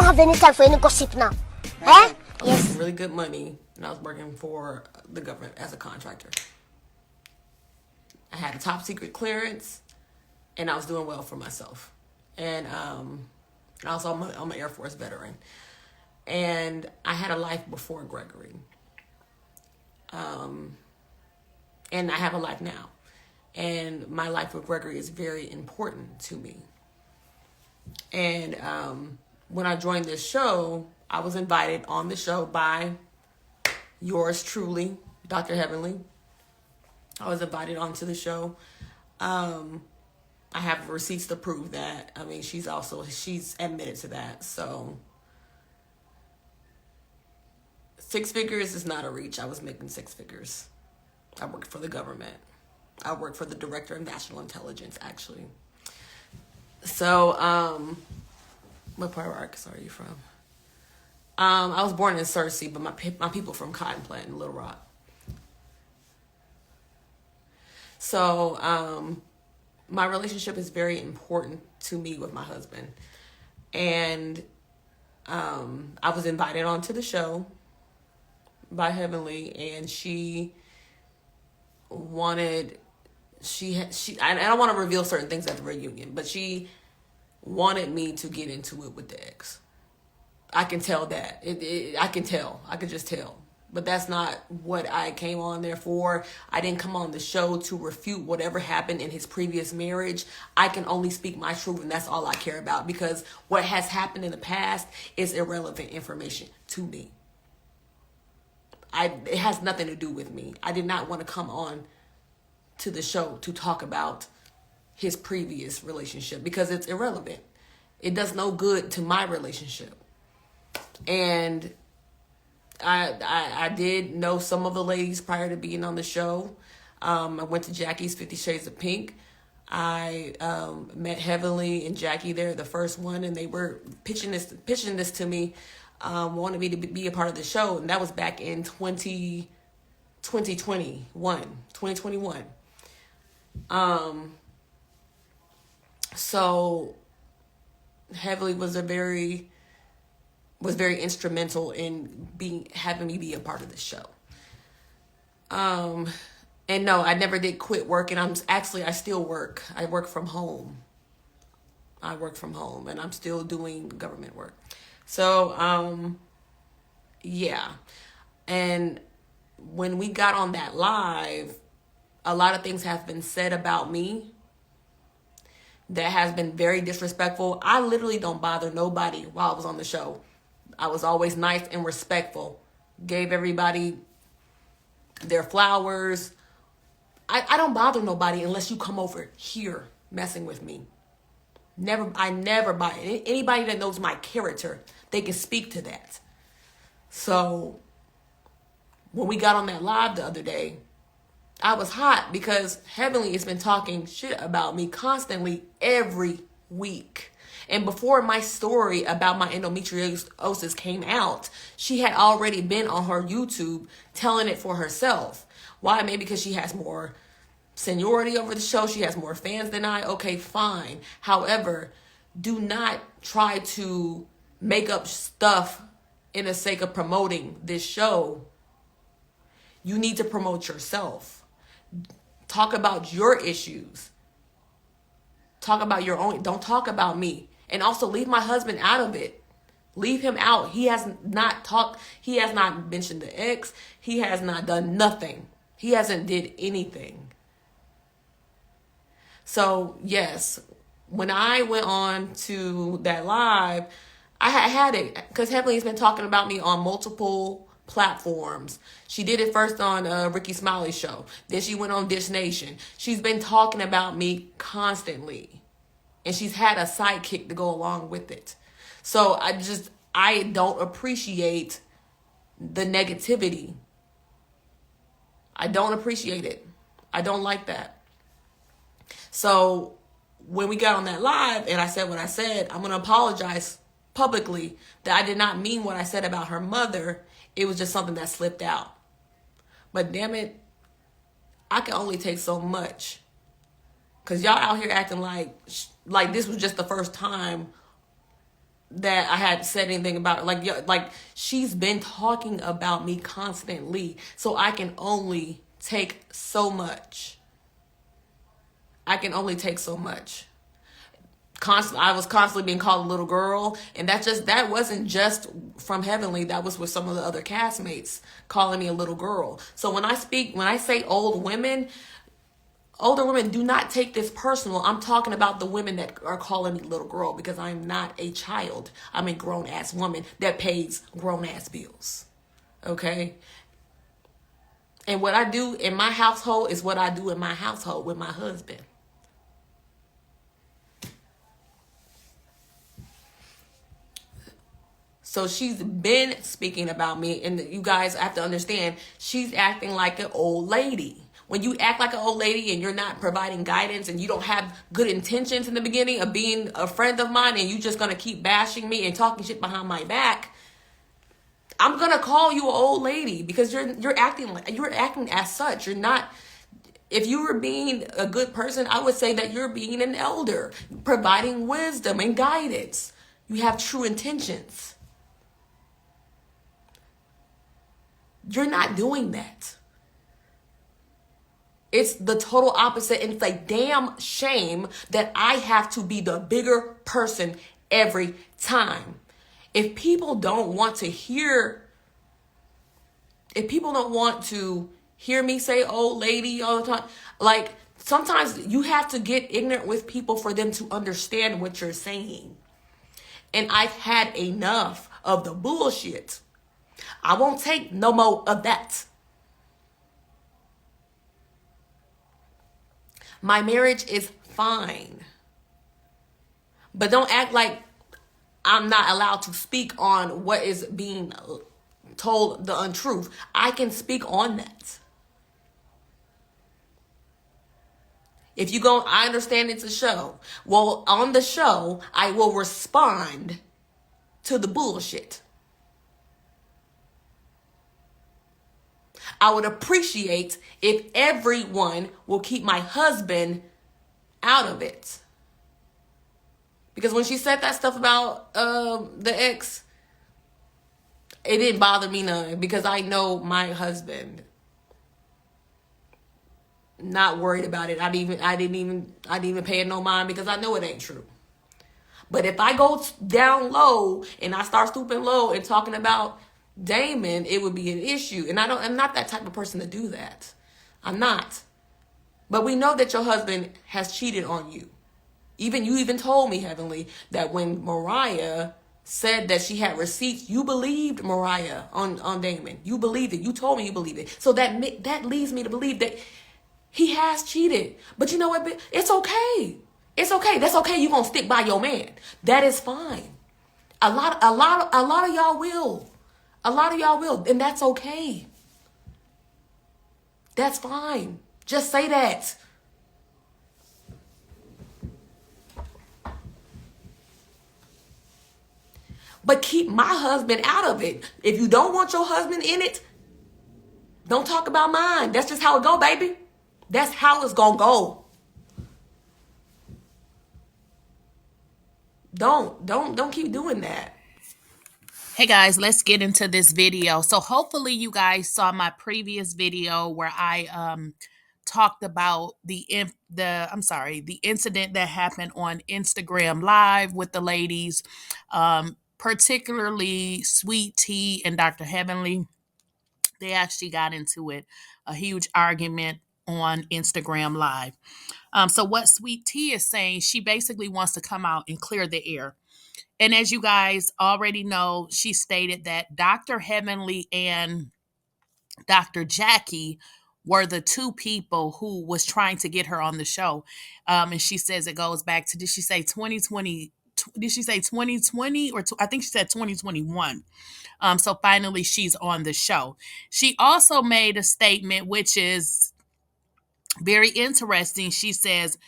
don't have any time for any gossip now. Eh? Yes. Really good money, and I was working for the government as a contractor. I had a top secret clearance, and I was doing well for myself. And also, I'm an Air Force veteran. And I had a life before Gregory. And I have a life now. And my life with Gregory is very important to me. And when I joined this show, I was invited on the show by yours truly, Dr. Heavenly. I was invited onto the show. I have receipts to prove that. I mean, she's admitted to that. So 6 figures is not a reach. I was making 6 figures. I worked for the government. I worked for the Director of National Intelligence, actually. So, what part of Arkansas are you from? I was born in Searcy, but my people from Cotton Plant in Little Rock. So, my relationship is very important to me with my husband. And I was invited onto the show by Heavenly, and she wanted, I don't want to reveal certain things at the reunion, but she wanted me to get into it with the ex. I can tell that. I can tell. I can just tell. But that's not what I came on there for. I didn't come on the show to refute whatever happened in his previous marriage. I can only speak my truth, and that's all I care about, because what has happened in the past is irrelevant information to me. It has nothing to do with me. I did not want to come on to the show to talk about his previous relationship because it's irrelevant. It does no good to my relationship. And I did know some of the ladies prior to being on the show. I went to Jackie's 50 Shades of Pink. I met Heavenly and Jackie there, the first one, and they were pitching this to me, wanted me to be a part of the show, and that was back in 2021. So Heavenly was very instrumental in having me be a part of the show. And no, I never did quit working. I still work. I work from home. And I'm still doing government work. So, yeah. And when we got on that live, a lot of things have been said about me that has been very disrespectful. I literally don't bother nobody while I was on the show. I was always nice and respectful. Gave everybody their flowers. I don't bother nobody unless you come over here messing with me. I never bother. Anybody that knows my character, they can speak to that. So when we got on that live the other day, I was hot because Heavenly has been talking shit about me constantly every week. And before my story about my endometriosis came out, she had already been on her YouTube telling it for herself. Why? Maybe because she has more seniority over the show. She has more fans than I. Okay, fine. However, do not try to make up stuff in the sake of promoting this show. You need to promote yourself. Talk about your issues. Talk about your own. Don't talk about me. And also leave my husband out of it. Leave him out. He has not talked. He has not mentioned the ex. He has not done nothing. He hasn't did anything. So yes, when I went on to that live, I had it because Heavenly's been talking about me on multiple platforms. She did it first on Ricky Smiley's show. Then she went on Dish Nation. She's been talking about me constantly. And she's had a sidekick to go along with it. So I don't appreciate the negativity. I don't appreciate it. I don't like that. So when we got on that live and I said what I said, I'm going to apologize publicly that I did not mean what I said about her mother. It was just something that slipped out. But damn it, I can only take so much. Because y'all out here acting like this was just the first time that I had said anything about it. Like she's been talking about me constantly, so I can only take so much. I can only take so much. I was constantly being called a little girl, and that wasn't just from Heavenly. That was with some of the other castmates calling me a little girl. So when I say older women, do not take this personal. I'm talking about the women that are calling me little girl, because I'm not a child. I'm a grown ass woman that pays grown ass bills. Okay? And what I do in my household is what I do in my household with my husband. So she's been speaking about me, and you guys have to understand, she's acting like an old lady. When you act like an old lady and you're not providing guidance and you don't have good intentions in the beginning of being a friend of mine, and you just gonna keep bashing me and talking shit behind my back, I'm gonna call you an old lady, because you're acting as such. You're not. If you were being a good person, I would say that you're being an elder, providing wisdom and guidance. You have true intentions. You're not doing that. It's the total opposite. And it's a damn shame that I have to be the bigger person every time. If people don't want to hear me say old lady all the time, like, sometimes you have to get ignorant with people for them to understand what you're saying. And I've had enough of the bullshit. I won't take no more of that. My marriage is fine. But don't act like I'm not allowed to speak on what is being told, the untruth. I can speak on that. If you go, I understand it's a show. Well, on the show, I will respond to the bullshit. I would appreciate if everyone will keep my husband out of it. Because when she said that stuff about the ex, it didn't bother me none, because I know my husband. Not worried about it. I didn't even pay it no mind, because I know it ain't true. But if I go down low and I start stooping low and talking about Damon, it would be an issue. And I'm not that type of person to do that. I'm not. But we know that your husband has cheated on you. You even told me, Heavenly, that when Mariah said that she had receipts, you believed Mariah on Damon. You believed it. You told me you believed it. So that leads me to believe that he has cheated. But you know what? It's okay. It's okay. That's okay. You're going to stick by your man. That is fine. A lot of y'all will. A lot of y'all will. And that's okay. That's fine. Just say that. But keep my husband out of it. If you don't want your husband in it, don't talk about mine. That's just how it go, baby. That's how it's gonna go. Don't keep doing that. Hey guys, let's get into this video. So hopefully you guys saw my previous video where I talked about the incident that happened on Instagram Live with the ladies, particularly Sweet Tea and Dr. Heavenly. They actually got into it, a huge argument on Instagram Live. So what Sweet Tea is saying, she basically wants to come out and clear the air. And as you guys already know, she stated that Dr. Heavenly and Dr. Jackie were the two people who was trying to get her on the show. And she says it goes back to, did she say 2020? Did she say 2020 or I think she said 2021. So finally she's on the show. She also made a statement, which is very interesting. She says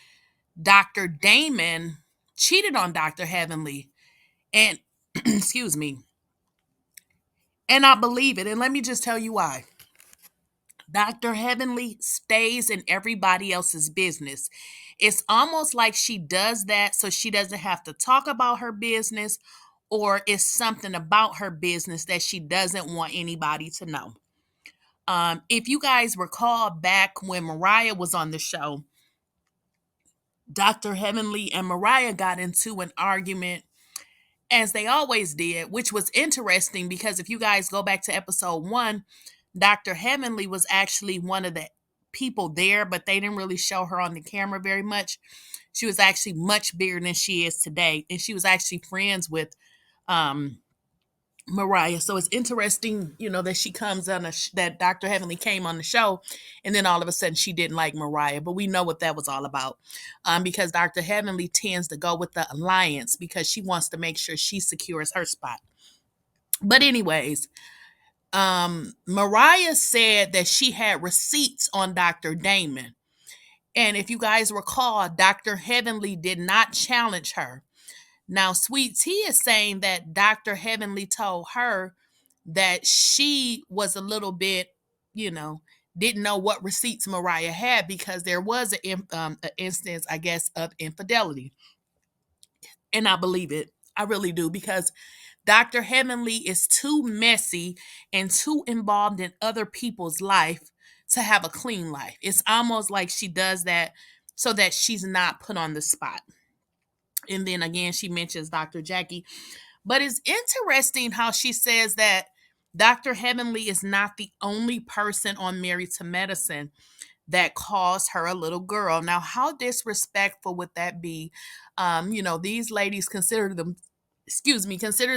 Dr. Damon cheated on Dr. Heavenly. And excuse me. And I believe it. And let me just tell you why. Dr. Heavenly stays in everybody else's business. It's almost like she does that so she doesn't have to talk about her business, or it's something about her business that she doesn't want anybody to know. If you guys recall back when Mariah was on the show, Dr. Heavenly and Mariah got into an argument, as they always did, which was interesting because if you guys go back to episode 1, Dr. Heavenly was actually one of the people there, but they didn't really show her on the camera very much. She was actually much bigger than she is today, and she was actually friends with Mariah. So it's interesting, that she comes on that Dr. Heavenly came on the show, and then all of a sudden she didn't like Mariah. But we know what that was all about, because Dr. Heavenly tends to go with the alliance because she wants to make sure she secures her spot. But anyways, Mariah said that she had receipts on Dr. Damon. And if you guys recall, Dr. Heavenly did not challenge her. Now, Sweet Tea is saying that Dr. Heavenly told her that she was a little bit, didn't know what receipts Mariah had because there was an instance, I guess, of infidelity. And I believe it. I really do, because Dr. Heavenly is too messy and too involved in other people's life to have a clean life. It's almost like she does that so that she's not put on the spot. And then again, she mentions Dr. Jackie. But it's interesting how she says that Dr. Heavenly is not the only person on Married to Medicine that calls her a little girl. Now, how disrespectful would that be? These ladies consider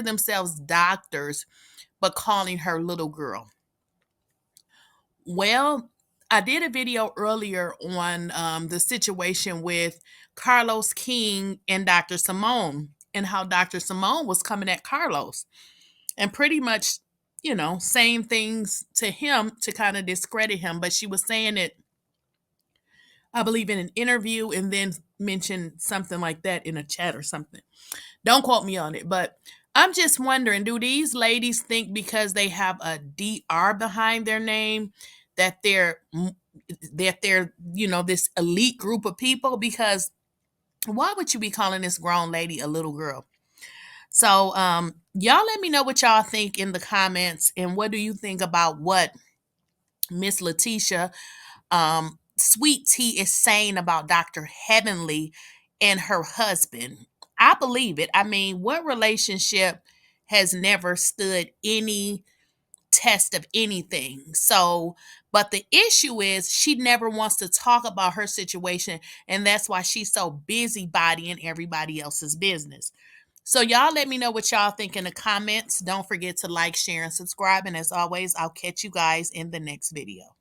themselves doctors, but calling her little girl. Well, I did a video earlier on the situation with Carlos King and Dr. Simone, and how Dr. Simone was coming at Carlos and pretty much, saying things to him to kind of discredit him. But she was saying it, I believe, in an interview, and then mentioned something like that in a chat or something. Don't quote me on it, but I'm just wondering, do these ladies think because they have a DR behind their name that they're this elite group of people? Because why would you be calling this grown lady a little girl? So y'all let me know what y'all think in the comments, and what do you think about what Miss Lakeysha Sweet Tea is saying about Dr. Heavenly and her husband. I believe it. I mean, what relationship has never stood any test of anything? So, but the issue is she never wants to talk about her situation, and that's why she's so busybodying everybody else's business. So y'all let me know what y'all think in the comments. Don't forget to like, share, and subscribe. And as always, I'll catch you guys in the next video.